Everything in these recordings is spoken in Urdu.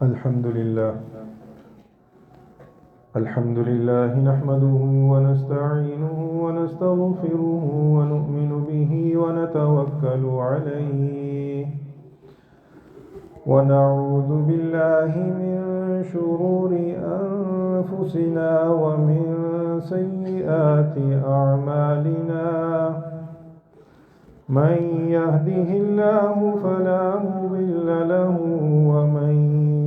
الحمد لله نحمده ونستعينه ونستغفره ونؤمن به ونتوكل عليه ونعوذ بالله من شرور أنفسنا ومن سيئات أعمالنا من يهده الله فلا مضل له ومن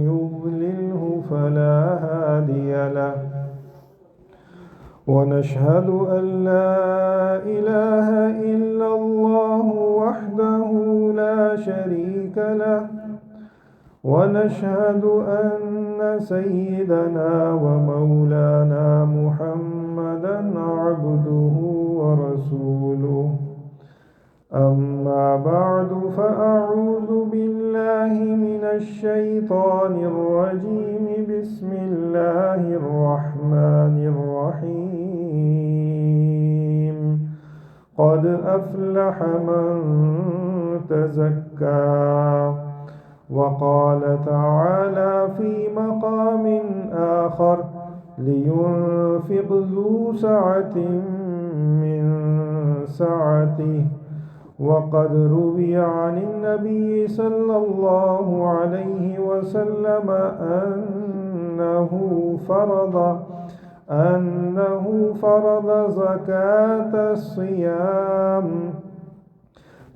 يضلله فلا هادي له ونشهد أن لا إله إلا الله وحده لا شريك له ونشهد أن سيدنا ومولانا محمدا عبده ورسوله أما بعد فأعوذ بالله من الشيطان الرجيم بسم الله الرحمن الرحيم قد أفلح من تزكى وقال تعالى في مقام آخر لينفق ذو سعة من سعته وقد روي عن النبي صلى الله عليه وسلم أنه فرض زكاة الصيام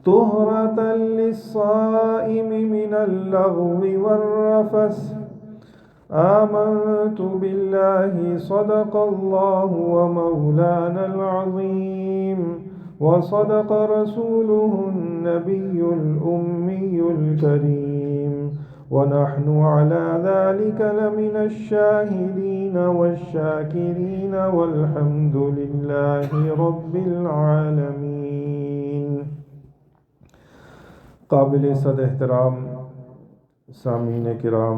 طهرة للصائم من اللغو والرفث آمنت بالله صدق الله ومولانا العظيم وصدق رسوله النبي الأمي الكريم ونحن على ذلك لمن الشاهدين والشاكرين والحمد لله رب العالمين. قابل صد احترام سامعین کرام،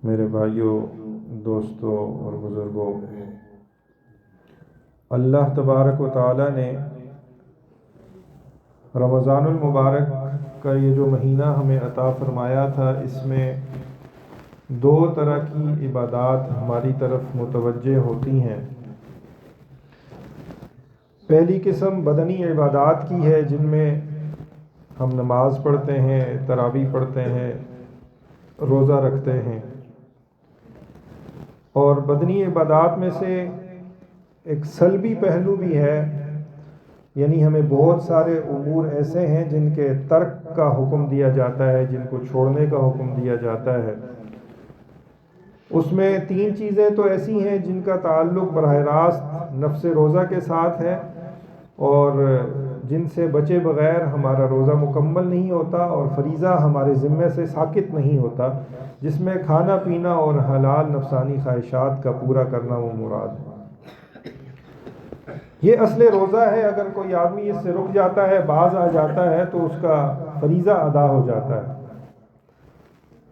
میرے بھائیوں، دوستوں اور بزرگوں، اللہ تبارک و تعالی نے رمضان المبارک کا یہ جو مہینہ ہمیں عطا فرمایا تھا، اس میں دو طرح کی عبادات ہماری طرف متوجہ ہوتی ہیں. پہلی قسم بدنی عبادات کی ہے، جن میں ہم نماز پڑھتے ہیں، تراویح پڑھتے ہیں، روزہ رکھتے ہیں. اور بدنی عبادات میں سے ایک سلبی پہلو بھی ہے، یعنی ہمیں بہت سارے امور ایسے ہیں جن کے ترک کا حکم دیا جاتا ہے، جن کو چھوڑنے کا حکم دیا جاتا ہے. اس میں تین چیزیں تو ایسی ہیں جن کا تعلق براہ راست نفس روزہ کے ساتھ ہے اور جن سے بچے بغیر ہمارا روزہ مکمل نہیں ہوتا اور فریضہ ہمارے ذمے سے ساقط نہیں ہوتا، جس میں کھانا پینا اور حلال نفسانی خواہشات کا پورا کرنا وہ مراد ہے. یہ اصل روزہ ہے. اگر کوئی آدمی اس سے رک جاتا ہے، باز آ جاتا ہے، تو اس کا فریضہ ادا ہو جاتا ہے.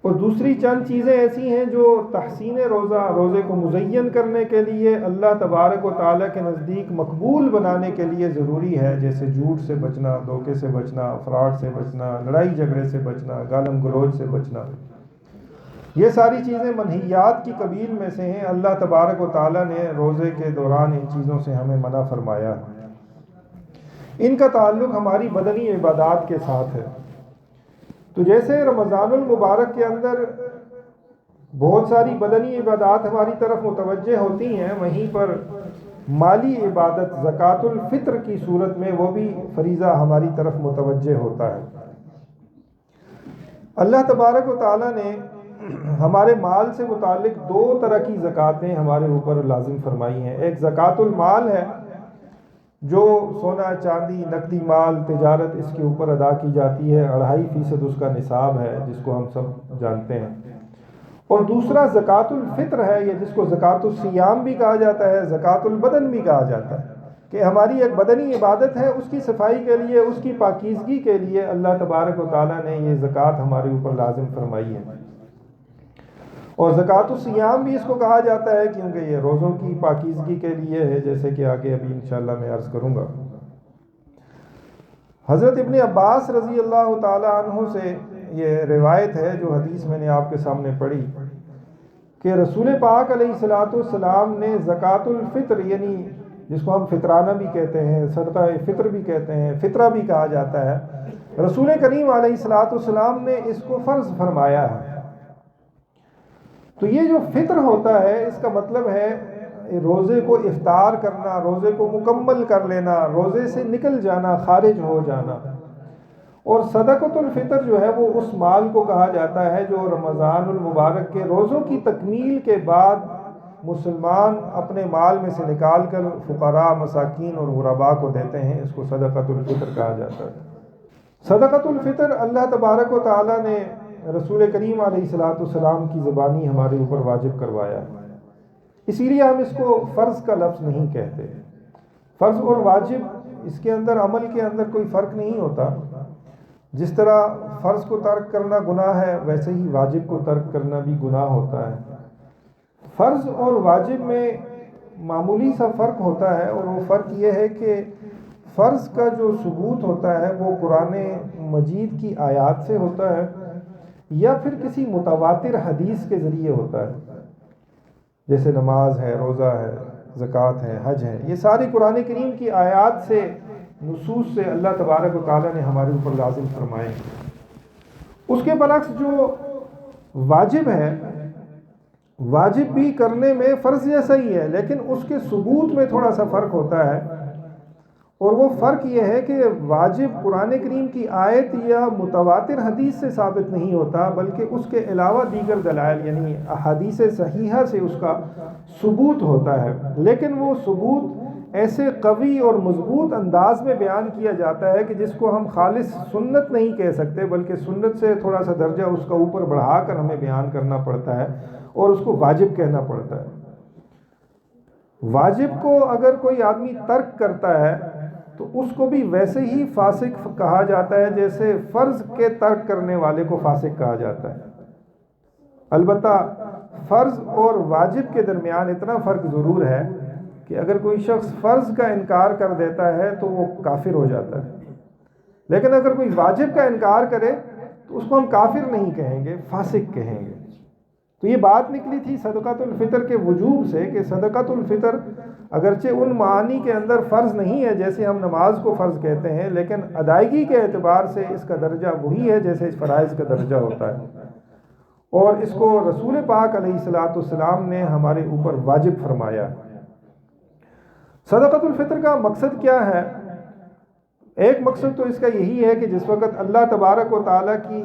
اور دوسری چند چیزیں ایسی ہیں جو تحسین روزے کو مزین کرنے کے لیے، اللہ تبارک و تعالیٰ کے نزدیک مقبول بنانے کے لیے ضروری ہے، جیسے جھوٹ سے بچنا، دھوکے سے بچنا، فراڈ سے بچنا، لڑائی جھگڑے سے بچنا، گالم گلوچ سے بچنا. یہ ساری چیزیں منہیات کی قبیل میں سے ہیں. اللہ تبارک و تعالیٰ نے روزے کے دوران ان چیزوں سے ہمیں منع فرمایا. ان کا تعلق ہماری بدنی عبادات کے ساتھ ہے. تو جیسے رمضان المبارک کے اندر بہت ساری بدنی عبادات ہماری طرف متوجہ ہوتی ہیں، وہیں پر مالی عبادت زکوٰۃ الفطر کی صورت میں وہ بھی فریضہ ہماری طرف متوجہ ہوتا ہے. اللہ تبارک و تعالیٰ نے ہمارے مال سے متعلق دو طرح کی زکوٰتیں ہمارے اوپر لازم فرمائی ہیں. ایک زکوٰۃ المال ہے، جو سونا چاندی نقدی مال تجارت اس کے اوپر ادا کی جاتی ہے. 2.5% اس کا نصاب ہے، جس کو ہم سب جانتے ہیں. اور دوسرا زکوٰۃ الفطر ہے، یہ جس کو زکوٰۃ الصیام بھی کہا جاتا ہے، زکوٰۃ البدن بھی کہا جاتا ہے، کہ ہماری ایک بدنی عبادت ہے، اس کی صفائی کے لیے، اس کی پاکیزگی کے لیے اللہ تبارک و تعالیٰ نے یہ زکوٰۃ ہمارے اوپر لازم فرمائی ہے. اور زکوٰۃ الصیام بھی اس کو کہا جاتا ہے، کیونکہ یہ روزوں کی پاکیزگی کے لیے ہے، جیسے کہ آگے ابھی انشاءاللہ میں عرض کروں گا. حضرت ابن عباس رضی اللہ تعالی عنہ سے یہ روایت ہے جو حدیث میں نے آپ کے سامنے پڑھی کہ رسول پاک علیہ الصلوۃ والسلام نے زکوٰۃ الفطر، یعنی جس کو ہم فطرانہ بھی کہتے ہیں، صدقہ فطر بھی کہتے ہیں، فطرہ بھی کہا جاتا ہے، رسول کریم علیہ الصلوۃ والسلام نے اس کو فرض فرمایا ہے۔ تو یہ جو فطر ہوتا ہے اس کا مطلب ہے روزے کو افطار کرنا، روزے کو مکمل کر لینا، روزے سے نکل جانا، خارج ہو جانا۔ اور صدقۃ الفطر جو ہے وہ اس مال کو کہا جاتا ہے جو رمضان المبارک کے روزوں کی تکمیل کے بعد مسلمان اپنے مال میں سے نکال کر فقراء، مساکین اور غرباء کو دیتے ہیں، اس کو صدقۃ الفطر کہا جاتا ہے۔ صدقۃ الفطر اللہ تبارک و تعالیٰ نے رسول کریم علیہ الصلوۃ والسلام کی زبانی ہمارے اوپر واجب کروایا ہے، اسی لیے ہم اس کو فرض کا لفظ نہیں کہتے۔ فرض اور واجب اس کے اندر، عمل کے اندر کوئی فرق نہیں ہوتا۔ جس طرح فرض کو ترک کرنا گناہ ہے، ویسے ہی واجب کو ترک کرنا بھی گناہ ہوتا ہے۔ فرض اور واجب میں معمولی سا فرق ہوتا ہے، اور وہ فرق یہ ہے کہ فرض کا جو ثبوت ہوتا ہے وہ قرآن مجید کی آیات سے ہوتا ہے یا پھر کسی متواتر حدیث کے ذریعے ہوتا ہے، جیسے نماز ہے، روزہ ہے، زکوٰۃ ہے، حج ہے، یہ ساری قرآن کریم کی آیات سے، نصوص سے اللہ تبارک و تعالیٰ نے ہمارے اوپر لازم فرمائے۔ اس کے برعکس جو واجب ہے، واجب بھی کرنے میں فرض جیسا ہی ہے، لیکن اس کے ثبوت میں تھوڑا سا فرق ہوتا ہے، اور وہ فرق یہ ہے کہ واجب قرآن کریم کی آیت یا متواتر حدیث سے ثابت نہیں ہوتا، بلکہ اس کے علاوہ دیگر دلائل یعنی احادیث صحیحہ سے اس کا ثبوت ہوتا ہے، لیکن وہ ثبوت ایسے قوی اور مضبوط انداز میں بیان کیا جاتا ہے کہ جس کو ہم خالص سنت نہیں کہہ سکتے، بلکہ سنت سے تھوڑا سا درجہ اس کا اوپر بڑھا کر ہمیں بیان کرنا پڑتا ہے اور اس کو واجب کہنا پڑتا ہے۔ واجب کو اگر کوئی آدمی ترک کرتا ہے تو اس کو بھی ویسے ہی فاسق کہا جاتا ہے جیسے فرض کے ترک کرنے والے کو فاسق کہا جاتا ہے۔ البتہ فرض اور واجب کے درمیان اتنا فرق ضرور ہے کہ اگر کوئی شخص فرض کا انکار کر دیتا ہے تو وہ کافر ہو جاتا ہے، لیکن اگر کوئی واجب کا انکار کرے تو اس کو ہم کافر نہیں کہیں گے، فاسق کہیں گے۔ تو یہ بات نکلی تھی صدقۃ الفطر کے وجوب سے کہ صدقۃ الفطر اگرچہ ان معانی کے اندر فرض نہیں ہے جیسے ہم نماز کو فرض کہتے ہیں، لیکن ادائیگی کے اعتبار سے اس کا درجہ وہی ہے جیسے اس فرائض کا درجہ ہوتا ہے، اور اس کو رسول پاک علیہ الصلوۃ والسلام نے ہمارے اوپر واجب فرمایا۔ صدقۃ الفطر کا مقصد کیا ہے؟ ایک مقصد تو اس کا یہی ہے کہ جس وقت اللہ تبارک و تعالیٰ کی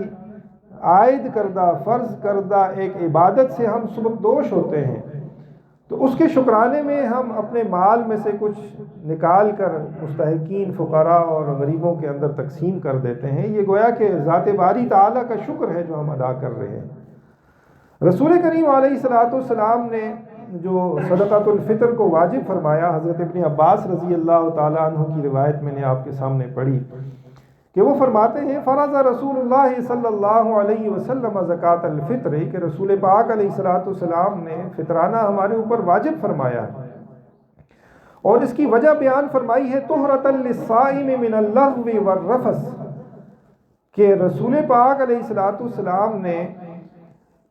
عائد کردہ، فرض کردہ ایک عبادت سے ہم سبکدوش ہوتے ہیں تو اس کے شکرانے میں ہم اپنے مال میں سے کچھ نکال کر مستحقین، فقراء اور غریبوں کے اندر تقسیم کر دیتے ہیں۔ یہ گویا کہ ذات باری تعالیٰ کا شکر ہے جو ہم ادا کر رہے ہیں۔ رسول کریم علیہ الصلوۃ والسلام نے جو صدقۃ الفطر کو واجب فرمایا، حضرت ابن عباس رضی اللہ تعالیٰ عنہ کی روایت میں نے آپ کے سامنے پڑھی کہ وہ فرماتے ہیں فرض رسول اللہ صلی اللہ علیہ وسلم زکوٰۃ الفطر، کہ رسول پاک علیہ الصلوۃ والسلام نے فطرانہ ہمارے اوپر واجب فرمایا ہے، اور اس کی وجہ بیان فرمائی ہے طہرۃ للصائم من اللغو والرفث، کہ رسول پاک علیہ الصلوۃ والسلام نے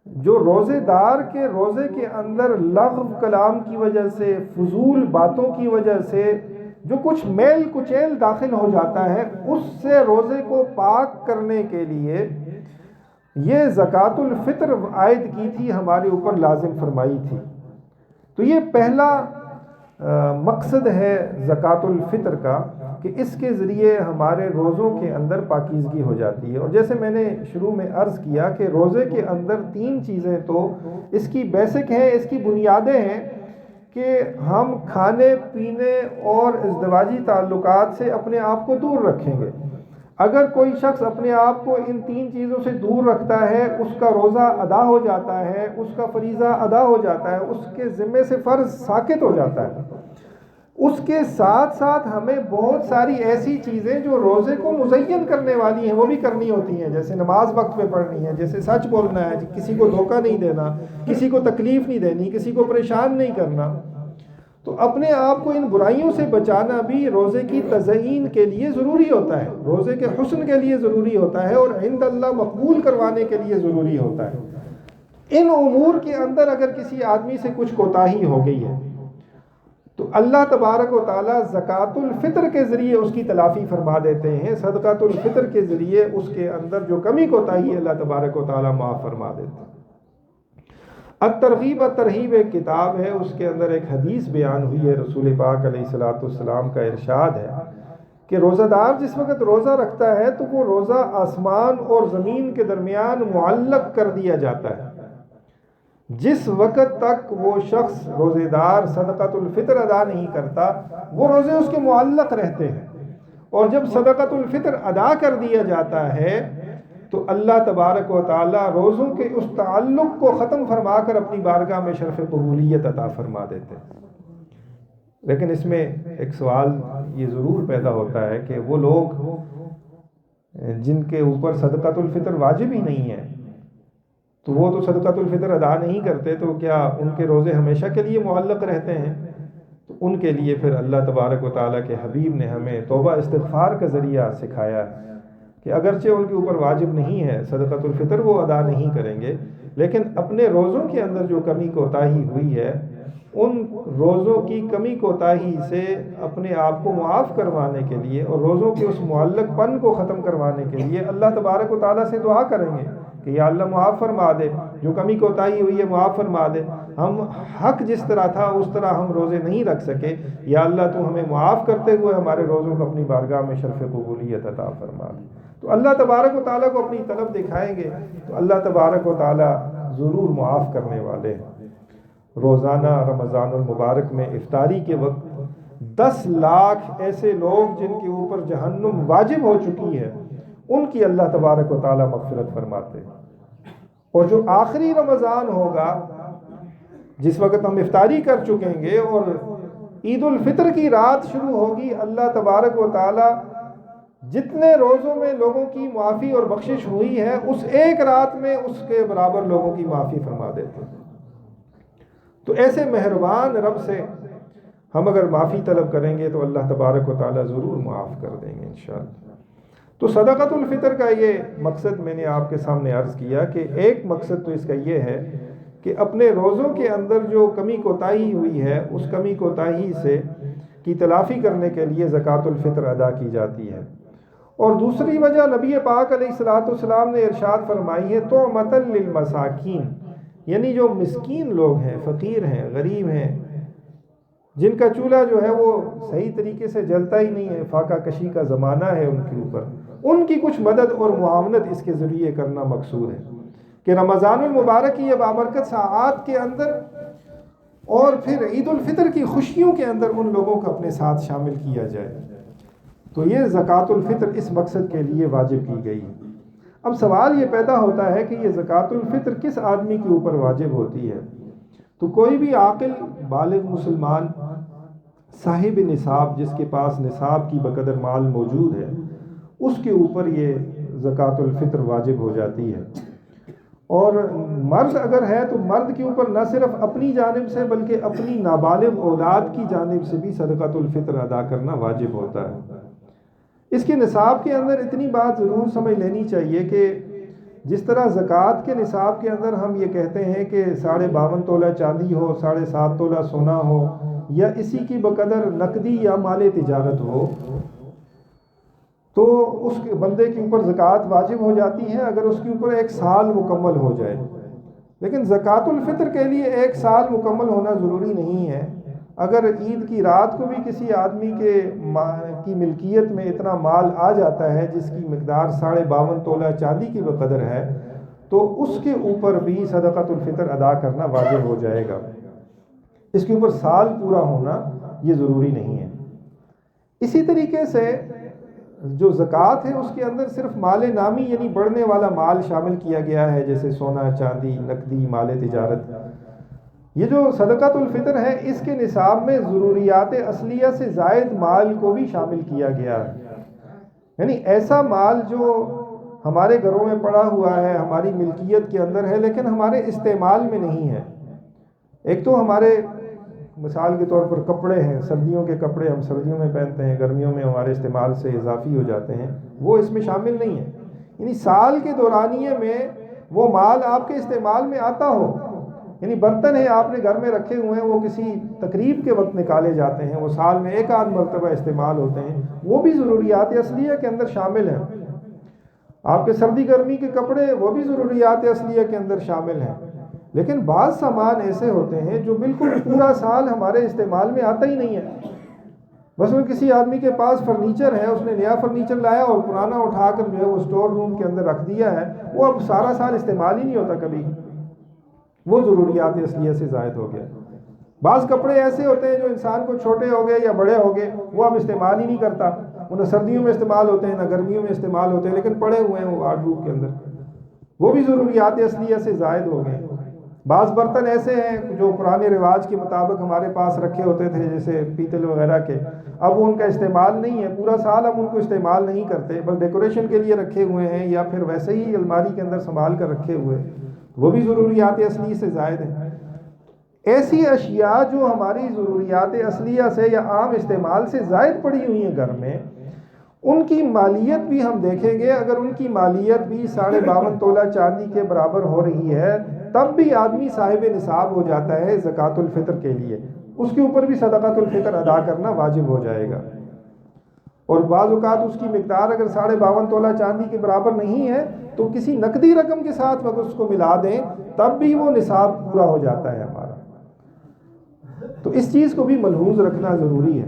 جو روزے دار کے روزے کے اندر لغو کلام کی وجہ سے، فضول باتوں کی وجہ سے جو کچھ میل کچیل داخل ہو جاتا ہے، اس سے روزے کو پاک کرنے کے لیے یہ زکوٰۃ الفطر عائد کی تھی، ہمارے اوپر لازم فرمائی تھی۔ تو یہ پہلا مقصد ہے زکوٰۃ الفطر کا کہ اس کے ذریعے ہمارے روزوں کے اندر پاکیزگی ہو جاتی ہے۔ اور جیسے میں نے شروع میں عرض کیا کہ روزے کے اندر تین چیزیں تو اس کی بیسک ہیں، اس کی بنیادیں ہیں کہ ہم کھانے پینے اور ازدواجی تعلقات سے اپنے آپ کو دور رکھیں گے۔ اگر کوئی شخص اپنے آپ کو ان تین چیزوں سے دور رکھتا ہے، اس کا روزہ ادا ہو جاتا ہے، اس کا فریضہ ادا ہو جاتا ہے، اس کے ذمے سے فرض ساقط ہو جاتا ہے۔ اس کے ساتھ ساتھ ہمیں بہت ساری ایسی چیزیں جو روزے کو مزین کرنے والی ہیں وہ بھی کرنی ہوتی ہیں، جیسے نماز وقت پہ پڑھنی ہے، جیسے سچ بولنا ہے، کسی کو دھوکہ نہیں دینا، کسی کو تکلیف نہیں دینی، کسی کو پریشان نہیں کرنا۔ تو اپنے آپ کو ان برائیوں سے بچانا بھی روزے کی تزئین کے لیے ضروری ہوتا ہے، روزے کے حسن کے لیے ضروری ہوتا ہے، اور عند اللہ مقبول کروانے کے لیے ضروری ہوتا ہے۔ ان امور کے اندر اگر کسی آدمی سے کچھ کوتاہی ہو گئی ہے تو اللہ تبارک و تعالیٰ زکوٰۃ الفطر کے ذریعے اس کی تلافی فرما دیتے ہیں، صدقۃ الفطر کے ذریعے اس کے اندر جو کمی کوتاہی ہے اللہ تبارک و تعالیٰ معاف فرما دیتے ہیں۔ الترغیب الترہیب ایک کتاب ہے، اس کے اندر ایک حدیث بیان ہوئی ہے، رسول پاک علیہ الصلوۃ والسلام کا ارشاد ہے کہ روزہ دار جس وقت روزہ رکھتا ہے تو وہ روزہ آسمان اور زمین کے درمیان معلق کر دیا جاتا ہے۔ جس وقت تک وہ شخص روزے دار صدقۃ الفطر ادا نہیں کرتا وہ روزے اس کے معلق رہتے ہیں، اور جب صدقۃ الفطر ادا کر دیا جاتا ہے تو اللہ تبارک و تعالیٰ روزوں کے اس تعلق کو ختم فرما کر اپنی بارگاہ میں شرف قبولیت عطا فرما دیتے ہیں۔ لیکن اس میں ایک سوال یہ ضرور پیدا ہوتا ہے کہ وہ لوگ جن کے اوپر صدقۃ الفطر واجب ہی نہیں ہے تو وہ تو صدقۃ الفطر ادا نہیں کرتے، تو کیا ان کے روزے ہمیشہ کے لیے معلق رہتے ہیں؟ تو ان کے لیے پھر اللہ تبارک و تعالیٰ کے حبیب نے ہمیں توبہ استغفار کا ذریعہ سکھایا کہ اگرچہ ان کے اوپر واجب نہیں ہے صدقۃ الفطر، وہ ادا نہیں کریں گے، لیکن اپنے روزوں کے اندر جو کمی کوتاہی ہوئی ہے ان روزوں کی کمی کوتاہی سے اپنے آپ کو معاف کروانے کے لیے اور روزوں کے اس معلق پن کو ختم کروانے کے لیے اللہ تبارک و تعالیٰ سے دعا کریں گے کہ یا اللہ معاف فرما دے، جو کمی کوتاہی ہوئی ہے معاف فرما دے، ہم حق جس طرح تھا اس طرح ہم روزے نہیں رکھ سکے، یا اللہ تو ہمیں معاف کرتے ہوئے ہمارے روزوں کو اپنی بارگاہ میں شرف قبولیت عطا فرما دے۔ تو اللہ تبارک و تعالیٰ کو اپنی طلب دکھائیں گے تو اللہ تبارک و تعالیٰ ضرور معاف کرنے والے ہیں۔ روزانہ رمضان المبارک میں افطاری کے وقت 10 لاکھ ایسے لوگ جن کے اوپر جہنم واجب ہو چکی ہے ان کی اللہ تبارک و تعالیٰ مغفرت فرماتے ہیں، اور جو آخری رمضان ہوگا جس وقت ہم افطاری کر چکیں گے اور عید الفطر کی رات شروع ہوگی، اللہ تبارک و تعالیٰ جتنے روزوں میں لوگوں کی معافی اور بخشش ہوئی ہے اس ایک رات میں اس کے برابر لوگوں کی معافی فرما دیتے ہیں۔ تو ایسے مہربان رب سے ہم اگر معافی طلب کریں گے تو اللہ تبارک و تعالیٰ ضرور معاف کر دیں گے انشاءاللہ۔ تو صدقۃ الفطر کا یہ مقصد میں نے آپ کے سامنے عرض کیا کہ ایک مقصد تو اس کا یہ ہے کہ اپنے روزوں کے اندر جو کمی کوتاہی ہوئی ہے اس کمی کوتاہی سے کی تلافی کرنے کے لیے زکوٰۃ الفطر ادا کی جاتی ہے، اور دوسری وجہ نبی پاک علیہ الصلوۃ والسلام نے ارشاد فرمائی ہے طعمۃ للمساکین، یعنی جو مسکین لوگ ہیں، فقیر ہیں، غریب ہیں، جن کا چولہا جو ہے وہ صحیح طریقے سے جلتا ہی نہیں ہے، فاقہ کشی کا زمانہ ہے ان کے اوپر، ان کی کچھ مدد اور معاونت اس کے ذریعے کرنا مقصود ہے کہ رمضان المبارک کی یہ بابرکت ساعات کے اندر اور پھر عید الفطر کی خوشیوں کے اندر ان لوگوں کو اپنے ساتھ شامل کیا جائے۔ تو یہ زکوٰۃ الفطر اس مقصد کے لیے واجب کی گئی ہے۔ اب سوال یہ پیدا ہوتا ہے کہ یہ زکوٰۃ الفطر کس آدمی کے اوپر واجب ہوتی ہے؟ تو کوئی بھی عاقل بالغ مسلمان صاحب نصاب جس کے پاس نصاب کی بقدر مال موجود ہے اس کے اوپر یہ زکوٰۃ الفطر واجب ہو جاتی ہے، اور مرد اگر ہے تو مرد کے اوپر نہ صرف اپنی جانب سے بلکہ اپنی نابالغ اولاد کی جانب سے بھی صدقۃ الفطر ادا کرنا واجب ہوتا ہے۔ اس کے نصاب کے اندر اتنی بات ضرور سمجھ لینی چاہیے کہ جس طرح زکوٰۃ کے نصاب کے اندر ہم یہ کہتے ہیں کہ 52.5 تولہ چاندی ہو، 7.5 تولہ سونا ہو، یا اسی کی بقدر نقدی یا مال تجارت ہو، تو اس کے بندے کے اوپر زکوٰۃ واجب ہو جاتی ہے اگر اس کے اوپر 1 سال مکمل ہو جائے۔ لیکن زکوٰۃ الفطر کے لیے 1 سال مکمل ہونا ضروری نہیں ہے۔ اگر عید کی رات کو بھی کسی آدمی کی ملکیت میں اتنا مال آ جاتا ہے جس کی مقدار 52.5 تولہ چاندی کی بقدر ہے تو اس کے اوپر بھی صدقۃ الفطر ادا کرنا واجب ہو جائے گا۔ اس کے اوپر سال پورا ہونا یہ ضروری نہیں ہے۔ اسی طریقے سے جو زکوٰۃ ہے اس کے اندر صرف مال نامی یعنی بڑھنے والا مال شامل کیا گیا ہے، جیسے سونا، چاندی، نقدی، مال تجارت۔ یہ جو صدقۃ الفطر ہے اس کے نصاب میں ضروریات اصلیہ سے زائد مال کو بھی شامل کیا گیا ہے، یعنی ایسا مال جو ہمارے گھروں میں پڑا ہوا ہے، ہماری ملکیت کے اندر ہے لیکن ہمارے استعمال میں نہیں ہے۔ ایک تو ہمارے مثال کے طور پر کپڑے ہیں، سردیوں کے کپڑے ہم سردیوں میں پہنتے ہیں، گرمیوں میں ہمارے استعمال سے اضافی ہو جاتے ہیں، وہ اس میں شامل نہیں ہے. یعنی سال کے دورانیے میں وہ مال آپ کے استعمال میں آتا ہو. یعنی برتن ہیں آپ نے گھر میں رکھے ہوئے ہیں، وہ کسی تقریب کے وقت نکالے جاتے ہیں، وہ سال میں ایک آدھ مرتبہ استعمال ہوتے ہیں، وہ بھی ضروریات اصلیہ کے اندر شامل ہیں. آپ کے سردی گرمی کے کپڑے وہ بھی ضروریات اصلیہ کے اندر شامل ہیں. لیکن بعض سامان ایسے ہوتے ہیں جو بالکل پورا سال ہمارے استعمال میں آتا ہی نہیں ہے. مثلا کسی آدمی کے پاس فرنیچر ہے، اس نے نیا فرنیچر لایا اور پرانا اٹھا کر جو ہے وہ اسٹور روم کے اندر رکھ دیا ہے، وہ اب سارا سال استعمال ہی نہیں ہوتا کبھی، وہ ضروریات اصلیہ سے زائد ہو گیا. بعض کپڑے ایسے ہوتے ہیں جو انسان کو چھوٹے ہو گئے یا بڑے ہو گئے، وہ اب استعمال ہی نہیں کرتا، وہ نہ سردیوں میں استعمال ہوتے ہیں نہ گرمیوں میں استعمال ہوتے ہیں، لیکن پڑے ہوئے ہیں وہ وارڈروب کے اندر، وہ بھی ضروریات اصلیہ سے زائد ہو گئے. بعض برتن ایسے ہیں جو پرانے رواج کے مطابق ہمارے پاس رکھے ہوتے تھے، جیسے پیتل وغیرہ کے، اب وہ ان کا استعمال نہیں ہے، پورا سال ہم ان کو استعمال نہیں کرتے، بس ڈیکوریشن کے لیے رکھے ہوئے ہیں یا پھر ویسے ہی الماری کے اندر سنبھال کر رکھے ہوئے، وہ بھی ضروریات اصلی سے زائد ہیں. ایسی اشیاء جو ہماری ضروریات اصلیہ سے یا عام استعمال سے زائد پڑی ہوئی ہیں گھر میں، ان کی مالیت بھی ہم دیکھیں گے. اگر ان کی مالیت بھی 52.5 تولہ چاندی کے برابر ہو رہی ہے، تب بھی آدمی صاحب نصاب ہو جاتا ہے زکوٰۃ الفطر کے لیے، اس کے اوپر بھی صدقۃ الفطر ادا کرنا واجب ہو جائے گا. اور بعض اوقات اس کی مقدار اگر 52.5 تولہ چاندی کے برابر نہیں ہے تو کسی نقدی رقم کے ساتھ اگر اس کو ملا دیں تب بھی وہ نصاب پورا ہو جاتا ہے ہمارا. تو اس چیز کو بھی ملحوظ رکھنا ضروری ہے.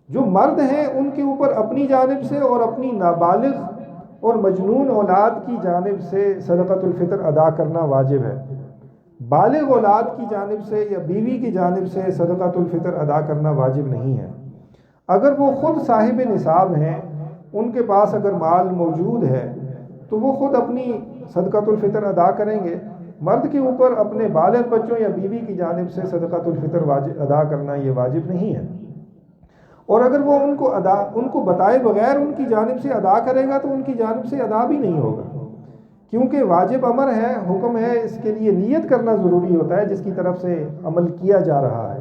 جو مرد ہیں ان کے اوپر اپنی جانب سے اور اپنی نابالغ اور مجنون اولاد کی جانب سے صدقۃ الفطر ادا کرنا واجب ہے. بالغ اولاد کی جانب سے یا بیوی کی جانب سے صدقۃ الفطر ادا کرنا واجب نہیں ہے. اگر وہ خود صاحب نصاب ہیں، ان کے پاس اگر مال موجود ہے تو وہ خود اپنی صدقۃ الفطر ادا کریں گے. مرد کے اوپر اپنے بالغ بچوں یا بیوی کی جانب سے صدقۃ الفطر ادا کرنا یہ واجب نہیں ہے. اور اگر وہ ان کو بتائے بغیر ان کی جانب سے ادا کرے گا تو ان کی جانب سے ادا بھی نہیں ہوگا، کیونکہ واجب امر ہے، حکم ہے، اس کے لیے نیت کرنا ضروری ہوتا ہے جس کی طرف سے عمل کیا جا رہا ہے.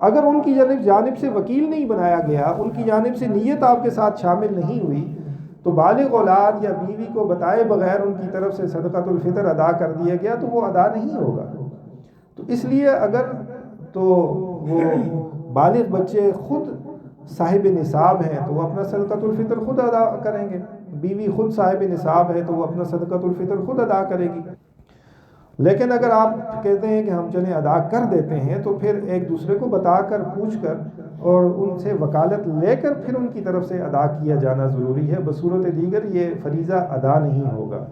اگر ان کی جانب سے وکیل نہیں بنایا گیا، ان کی جانب سے نیت آپ کے ساتھ شامل نہیں ہوئی، تو بالغ اولاد یا بیوی کو بتائے بغیر ان کی طرف سے صدقۃ الفطر ادا کر دیا گیا تو وہ ادا نہیں ہوگا. تو اس لیے اگر تو وہ بالغ بچے خود صاحب نصاب ہیں تو وہ اپنا صدقۃ الفطر خود ادا کریں گے، بیوی خود صاحب نصاب ہے تو وہ اپنا صدقۃ الفطر خود ادا کرے گی. لیکن اگر آپ کہتے ہیں کہ ہم چلیں ادا کر دیتے ہیں تو پھر ایک دوسرے کو بتا کر پوچھ کر اور ان سے وکالت لے کر پھر ان کی طرف سے ادا کیا جانا ضروری ہے. بصورت دیگر یہ فریضہ ادا نہیں ہوگا.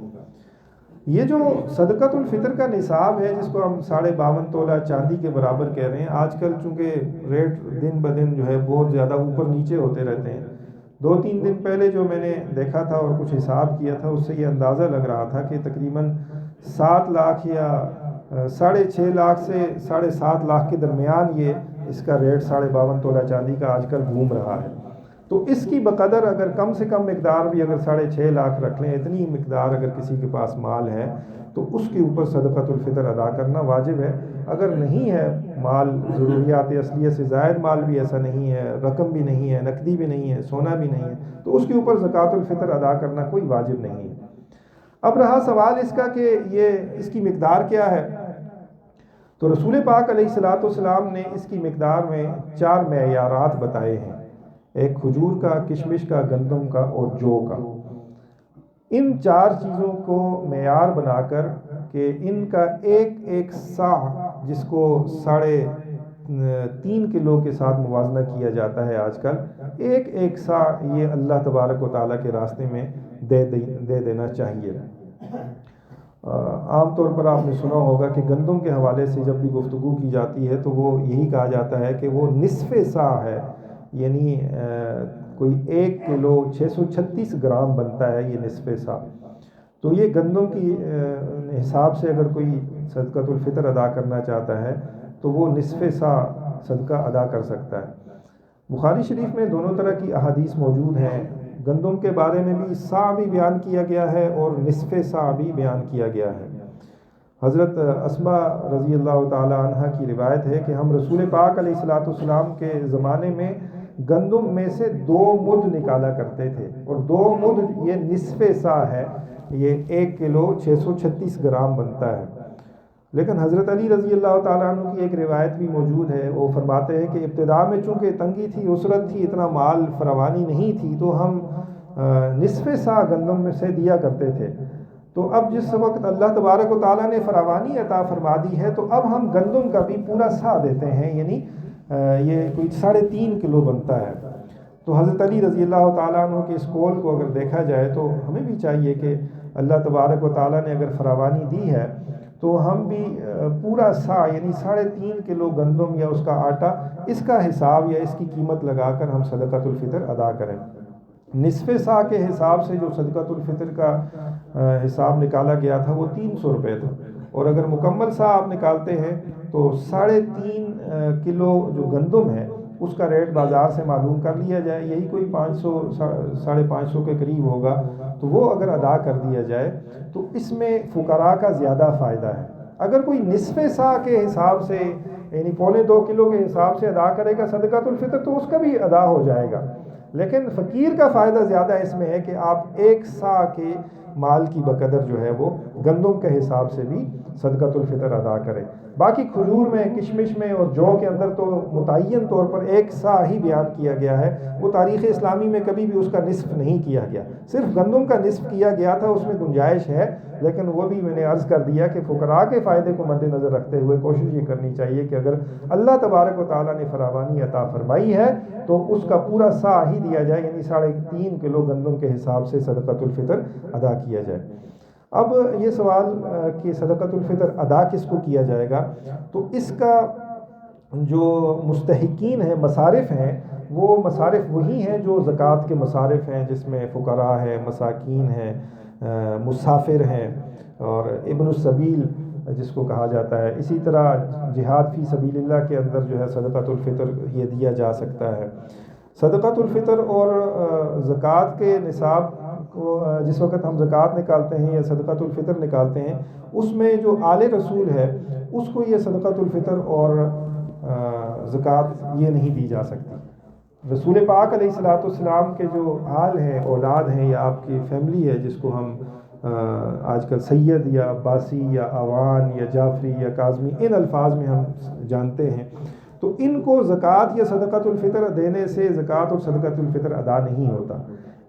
یہ جو صدقۃ الفطر کا نصاب ہے جس کو ہم 52.5 تولہ چاندی کے برابر کہہ رہے ہیں، آج کل چونکہ ریٹ دن بدن جو ہے بہت زیادہ اوپر نیچے ہوتے رہتے ہیں. 2-3 دن پہلے جو میں نے دیکھا تھا اور کچھ حساب کیا تھا اس سے یہ اندازہ لگ رہا تھا کہ تقریباً 7 لاکھ یا 6.5 لاکھ سے 7.5 لاکھ کے درمیان یہ اس کا ریٹ 52.5 تولہ چاندی کا آج کل گھوم رہا ہے. تو اس کی بقدر اگر کم سے کم مقدار بھی اگر 6.5 لاکھ رکھ لیں، اتنی مقدار اگر کسی کے پاس مال ہے تو اس کے اوپر صدقۃ الفطر ادا کرنا واجب ہے. اگر نہیں ہے مال، ضروریات اصلیہ سے زائد مال بھی ایسا نہیں ہے، رقم بھی نہیں ہے، نقدی بھی نہیں ہے، سونا بھی نہیں ہے، تو اس کے اوپر زکوٰۃ الفطر ادا کرنا کوئی واجب نہیں ہے. اب رہا سوال اس کا کہ اس کی مقدار کیا ہے، تو رسول پاک علیہ الصلوۃ والسلام نے اس کی مقدار میں 4 معیارات بتائے ہیں: ایک کھجور کا، کشمش کا، گندم کا اور جو کا. ان 4 چیزوں کو معیار بنا کر کہ ان کا ایک صاع جس کو 3.5 کلو کے ساتھ موازنہ کیا جاتا ہے آج کل، ایک صاع یہ اللہ تبارک و تعالیٰ کے راستے میں دے دینا چاہیے. عام طور پر آپ نے سنا ہوگا کہ گندم کے حوالے سے جب بھی گفتگو کی جاتی ہے تو وہ یہی کہا جاتا ہے کہ وہ نصف صاع ہے، یعنی کوئی 1 کلو 636 گرام بنتا ہے یہ نصف صاع. تو یہ گندم کی حساب سے اگر کوئی صدقۃ الفطر ادا کرنا چاہتا ہے تو وہ نصف صاع صدقہ ادا کر سکتا ہے. بخاری شریف میں دونوں طرح کی احادیث موجود ہیں. گندم کے بارے میں بھی صاع بھی بیان کیا گیا ہے اور نصف صاع بھی بیان کیا گیا ہے. حضرت اسما رضی اللہ تعالی عنہ کی روایت ہے کہ ہم رسول پاک علیہ الصلوۃ والسلام کے زمانے میں گندم میں سے 2 مد نکالا کرتے تھے، اور 2 مد یہ نصف سا ہے، یہ 1 کلو 636 گرام بنتا ہے۔ لیکن حضرت علی رضی اللہ تعالیٰ عنہ کی ایک روایت بھی موجود ہے، وہ فرماتے ہیں کہ ابتدا میں چونکہ تنگی تھی، اسرت تھی، اتنا مال فراوانی نہیں تھی، تو ہم نصف سا گندم میں سے دیا کرتے تھے۔ تو اب جس وقت اللہ تبارک و تعالیٰ نے فراوانی عطا فرما دی ہے، تو اب ہم گندم کا بھی پورا سا دیتے ہیں، یعنی یہ کوئی 3.5 کلو بنتا ہے۔ تو حضرت علی رضی اللہ تعالیٰ عنہ کے اس قول کو اگر دیکھا جائے تو ہمیں بھی چاہیے کہ اللہ تبارک و تعالیٰ نے اگر فراوانی دی ہے تو ہم بھی پورا سا یعنی 3.5 کلو گندم یا اس کا آٹا، اس کا حساب یا اس کی قیمت لگا کر ہم صدقۃ الفطر ادا کریں۔ نصف سا کے حساب سے جو صدقۃ الفطر کا حساب نکالا گیا تھا وہ 300 روپے تھا، اور اگر مکمل سا آپ نکالتے ہیں تو 3.5 کلو جو گندم ہے اس کا ریٹ بازار سے معلوم کر لیا جائے، یہی کوئی 500 550 کے قریب ہوگا، تو وہ اگر ادا کر دیا جائے تو اس میں فقراء کا زیادہ فائدہ ہے۔ اگر کوئی نصف سا کے حساب سے یعنی 1.25 کلو کے حساب سے ادا کرے گا صدقۃ الفطر تو اس کا بھی ادا ہو جائے گا، لیکن فقیر کا فائدہ زیادہ اس میں ہے کہ آپ 1 سا کے مال کی بقدر جو ہے وہ گندم کے حساب سے بھی صدقۃ الفطر ادا کریں۔ باقی کھجور میں، کشمش میں اور جو کے اندر تو متعین طور پر 1 سا ہی بیان کیا گیا ہے، وہ تاریخ اسلامی میں کبھی بھی اس کا نصف نہیں کیا گیا، صرف گندم کا نصف کیا گیا تھا، اس میں گنجائش ہے، لیکن وہ بھی میں نے عرض کر دیا کہ فقراء کے فائدے کو مد نظر رکھتے ہوئے کوشش یہ کرنی چاہیے کہ اگر اللہ تبارک و تعالیٰ نے فراوانی عطا فرمائی ہے تو اس کا پورا سا ہی دیا جائے، یعنی 3.5 کلو گندم کے حساب سے صدقۃ الفطر ادا کیا جائے۔ اب یہ سوال کہ صدقۃ الفطر ادا کس کو کیا جائے گا، تو اس کا جو مستحقین ہیں، مصارف ہیں، وہ مصارف وہی ہیں جو زکوٰۃ کے مصارف ہیں، جس میں فقراء ہیں، مساکین ہیں، مسافر ہیں، اور ابن السبیل جس کو کہا جاتا ہے۔ اسی طرح جہاد فی سبیل اللہ کے اندر جو ہے صدقۃ الفطر یہ دیا جا سکتا ہے۔ صدقۃ الفطر اور زکوٰۃ کے نصاب کو جس وقت ہم زکوٰۃ نکالتے ہیں یا صدقۃ الفطر نکالتے ہیں، اس میں جو آل رسول ہے اس کو یہ صدقۃ الفطر اور زکوٰۃ یہ نہیں دی جا سکتی۔ رسول پاک علیہ الصلوۃ والسلام کے جو آل ہیں، اولاد ہیں، یا آپ کی فیملی ہے جس کو ہم آج کل سید یا عباسی یا عوان یا جعفری یا کاظمی ان الفاظ میں ہم جانتے ہیں، تو ان کو زکوٰۃ یا صدقۃ الفطر دینے سے زکوٰۃ اور صدقۃ الفطر ادا نہیں ہوتا۔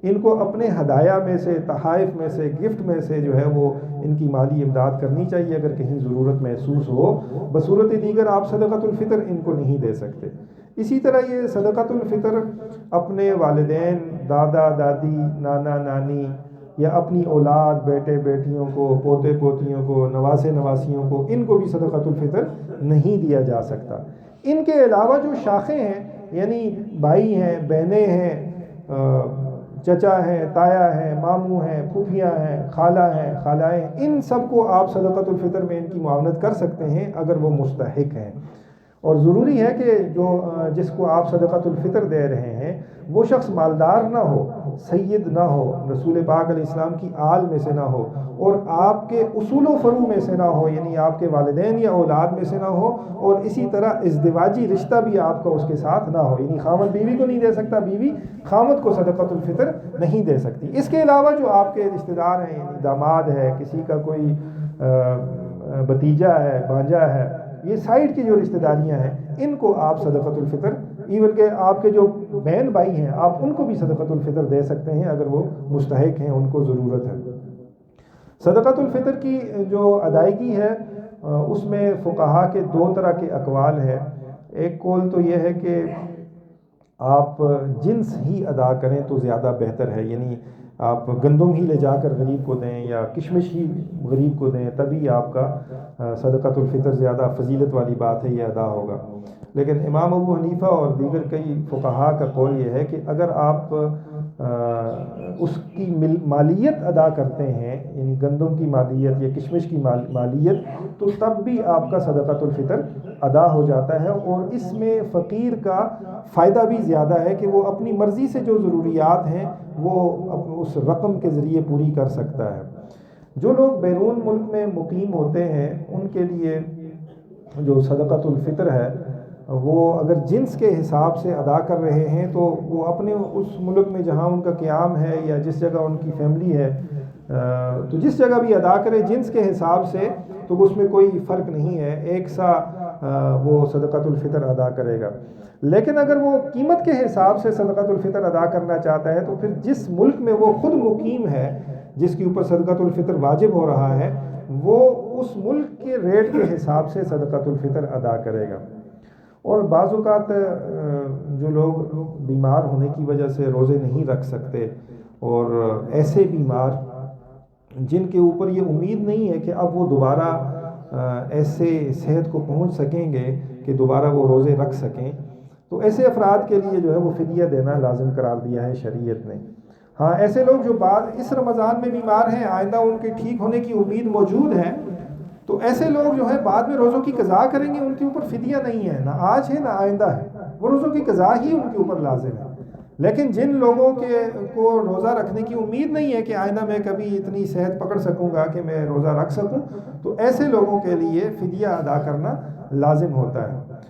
ان کو اپنے ہدایہ میں سے، تحائف میں سے، گفٹ میں سے جو ہے وہ ان کی مالی امداد کرنی چاہیے اگر کہیں ضرورت محسوس ہو، بصورت دیگر آپ صدقۃ الفطر ان کو نہیں دے سکتے۔ اسی طرح یہ صدقۃ الفطر اپنے والدین، دادا دادی، نانا نانی یا اپنی اولاد، بیٹے بیٹیوں کو، پوتے پوتیوں کو، نواسے نواسیوں کو، ان کو بھی صدقۃ الفطر نہیں دیا جا سکتا۔ ان کے علاوہ جو شاخیں ہیں، یعنی بھائی ہیں، بہنیں ہیں، چچا ہیں، تایا ہیں، ماموں ہیں، پھوپھیاں ہیں، خالہ ہیں، خالائیں ہیں، ان سب کو آپ صدقۃ الفطر میں ان کی معاونت کر سکتے ہیں اگر وہ مستحق ہیں۔ اور ضروری ہے کہ جو جس کو آپ صدقۃ الفطر دے رہے ہیں وہ شخص مالدار نہ ہو، سید نہ ہو، رسول پاک علیہ السلام کی آل میں سے نہ ہو، اور آپ کے اصول و فروع میں سے نہ ہو، یعنی آپ کے والدین یا اولاد میں سے نہ ہو، اور اسی طرح ازدواجی رشتہ بھی آپ کا اس کے ساتھ نہ ہو، یعنی خاوند بیوی کو نہیں دے سکتا، بیوی خاوند کو صدقۃ الفطر نہیں دے سکتی۔ اس کے علاوہ جو آپ کے رشتہ دار ہیں، یعنی داماد ہے، کسی کا کوئی بھتیجا ہے، بھانجا ہے، یہ سائڈ کی جو رشتہ داریاں ہیں ان کو آپ صدقۃ الفطر، ایون کہ آپ کے جو بہن بھائی ہیں آپ ان کو بھی صدقۃ الفطر دے سکتے ہیں اگر وہ مستحق ہیں، ان کو ضرورت ہے۔ صدقۃ الفطر کی جو ادائیگی ہے اس میں فقہا کے 2 طرح کے اقوال ہیں۔ ایک قول تو یہ ہے کہ آپ جنس ہی ادا کریں تو زیادہ بہتر ہے، یعنی آپ گندم ہی لے جا کر غریب کو دیں یا کشمش ہی غریب کو دیں، تبھی آپ کا صدقۃ الفطر زیادہ فضیلت والی بات ہے، یہ ادا ہوگا۔ لیکن امام ابو حنیفہ اور دیگر کئی فقہا کا قول یہ ہے کہ اگر آپ اس کی مالیت ادا کرتے ہیں، یعنی گندم کی مالیت یا کشمش کی مالیت، تو تب بھی آپ کا صدقۃ الفطر ادا ہو جاتا ہے، اور اس میں فقیر کا فائدہ بھی زیادہ ہے کہ وہ اپنی مرضی سے جو ضروریات ہیں وہ اس رقم کے ذریعے پوری کر سکتا ہے۔ جو لوگ بیرون ملک میں مقیم ہوتے ہیں ان کے لیے جو صدقۃ الفطر ہے وہ اگر جنس کے حساب سے ادا کر رہے ہیں تو وہ اپنے اس ملک میں جہاں ان کا قیام ہے یا جس جگہ ان کی فیملی ہے تو جس جگہ بھی ادا کرے جنس کے حساب سے تو اس میں کوئی فرق نہیں ہے، ایک سا وہ صدقۃ الفطر ادا کرے گا۔ لیکن اگر وہ قیمت کے حساب سے صدقۃ الفطر ادا کرنا چاہتا ہے تو پھر جس ملک میں وہ خود مقیم ہے جس کے اوپر صدقۃ الفطر واجب ہو رہا ہے وہ اس ملک کے ریٹ کے حساب سے صدقۃ الفطر ادا کرے گا۔ اور بعض اوقات جو لوگ بیمار ہونے کی وجہ سے روزے نہیں رکھ سکتے اور ایسے بیمار جن کے اوپر یہ امید نہیں ہے کہ اب وہ دوبارہ ایسے صحت کو پہنچ سکیں گے کہ دوبارہ وہ روزے رکھ سکیں، تو ایسے افراد کے لیے جو ہے وہ فدیہ دینا لازم قرار دیا ہے شریعت نے۔ ہاں ایسے لوگ جو بعد اس رمضان میں بیمار ہیں، آئندہ ان کے ٹھیک ہونے کی امید موجود ہے، تو ایسے لوگ جو ہے بعد میں روزوں کی قضا کریں گے، ان کے اوپر فدیہ نہیں ہے، نہ آج ہے نہ آئندہ ہے، وہ روزوں کی قضا ہی ان کے اوپر لازم ہے۔ لیکن جن لوگوں کو روزہ رکھنے کی امید نہیں ہے کہ آئندہ میں کبھی اتنی صحت پکڑ سکوں گا کہ میں روزہ رکھ سکوں، تو ایسے لوگوں کے لیے فدیہ ادا کرنا لازم ہوتا ہے۔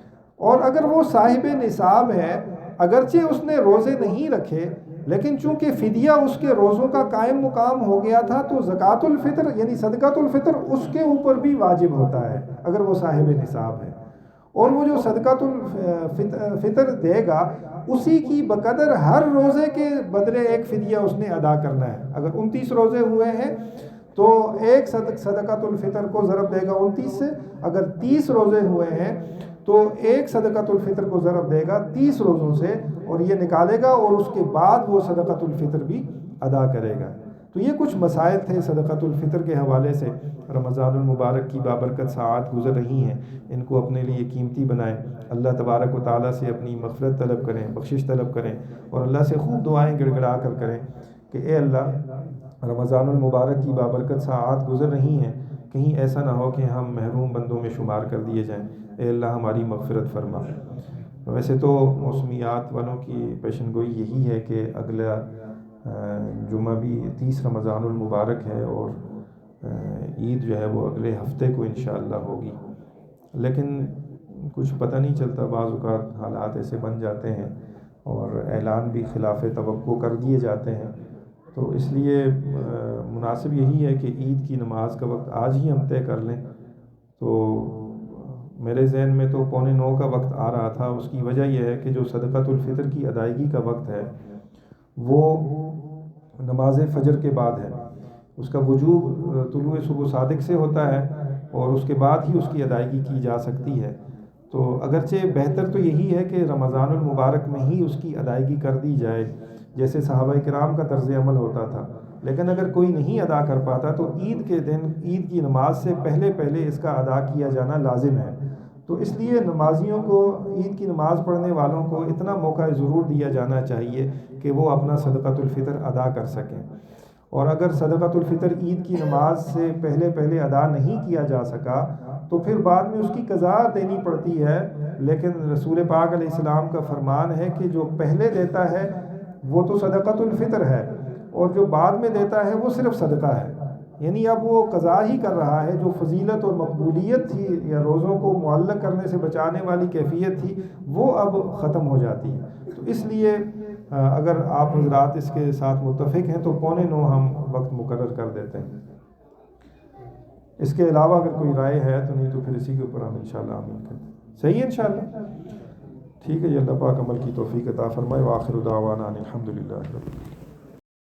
اور اگر وہ صاحب نصاب ہے، اگرچہ اس نے روزے نہیں رکھے لیکن چونکہ فدیہ اس کے روزوں کا قائم مقام ہو گیا تھا تو زکوٰۃ الفطر یعنی صدقۃ الفطر اس کے اوپر بھی واجب ہوتا ہے اگر وہ صاحب نصاب ہے، اور وہ جو صدقۃ الفطر دے گا اسی کی بقدر ہر روزے کے بدلے ایک فدیہ اس نے ادا کرنا ہے۔ اگر 29 روزے ہوئے ہیں تو ایک صدقۃ الفطر کو ضرب دے گا 29 سے، اگر 30 روزے ہوئے ہیں تو ایک صدقۃ الفطر کو ضرب دے گا 30 روزوں سے اور یہ نکالے گا، اور اس کے بعد وہ صدقۃ الفطر بھی ادا کرے گا۔ تو یہ کچھ مسائل تھے صدقۃ الفطر کے حوالے سے۔ رمضان المبارک کی بابرکت ساعات گزر رہی ہیں، ان کو اپنے لیے قیمتی بنائیں، اللہ تبارک و تعالیٰ سے اپنی مغفرت طلب کریں، بخشش طلب کریں، اور اللہ سے خوب دعائیں گڑ گڑا کر کریں کہ اے اللہ رمضان المبارک کی بابرکت ساعات گزر رہی ہیں، کہیں ایسا نہ ہو کہ ہم محروم بندوں میں شمار کر دیے جائیں، اے اللہ ہماری مغفرت فرما۔ ویسے تو موسمیات والوں کی پیشن گوئی یہی ہے کہ اگلا جمعہ بھی 30 رمضان المبارک ہے اور عید جو ہے وہ اگلے ہفتے کو انشاءاللہ ہوگی، لیکن کچھ پتہ نہیں چلتا، بعض اوقات حالات ایسے بن جاتے ہیں اور اعلان بھی خلاف توقع کر دیے جاتے ہیں، تو اس لیے مناسب یہی ہے کہ عید کی نماز کا وقت آج ہی ہم طے کر لیں۔ تو میرے ذہن میں تو 8:45 کا وقت آ رہا تھا، اس کی وجہ یہ ہے کہ جو صدقۃ الفطر کی ادائیگی کا وقت ہے وہ نماز فجر کے بعد ہے، اس کا وجوب طلوع صبح صادق سے ہوتا ہے اور اس کے بعد ہی اس کی ادائیگی کی جا سکتی ہے۔ تو اگرچہ بہتر تو یہی ہے کہ رمضان المبارک میں ہی اس کی ادائیگی کر دی جائے جیسے صحابہ کرام کا طرز عمل ہوتا تھا، لیکن اگر کوئی نہیں ادا کر پاتا تو عید کے دن عید کی نماز سے پہلے اس کا ادا کیا جانا لازم ہے۔ تو اس لیے نمازیوں کو، عید کی نماز پڑھنے والوں کو اتنا موقع ضرور دیا جانا چاہیے کہ وہ اپنا صدقۃ الفطر ادا کر سکیں، اور اگر صدقۃ الفطر عید کی نماز سے پہلے ادا نہیں کیا جا سکا تو پھر بعد میں اس کی قضا دینی پڑتی ہے، لیکن رسول پاک علیہ السلام کا فرمان ہے کہ جو پہلے دیتا ہے وہ تو صدقۃ الفطر ہے اور جو بعد میں دیتا ہے وہ صرف صدقہ ہے، یعنی اب وہ قضا ہی کر رہا ہے، جو فضیلت اور مقبولیت تھی یا روزوں کو معلق کرنے سے بچانے والی کیفیت تھی وہ اب ختم ہو جاتی ہے۔ تو اس لیے اگر آپ حضرات اس کے ساتھ متفق ہیں تو 8:45 ہم وقت مقرر کر دیتے ہیں۔ اس کے علاوہ اگر کوئی رائے ہے تو نہیں تو پھر اسی کے اوپر ہم انشاءاللہ آمین کرتے ہیں۔ صحیح ہے انشاءاللہ؟ ٹھیک ہے جی، اللہ پاک عمل کی توفیق عطا فرمائے۔ وآخر دعوانا ان الحمدللہ رب العالمین۔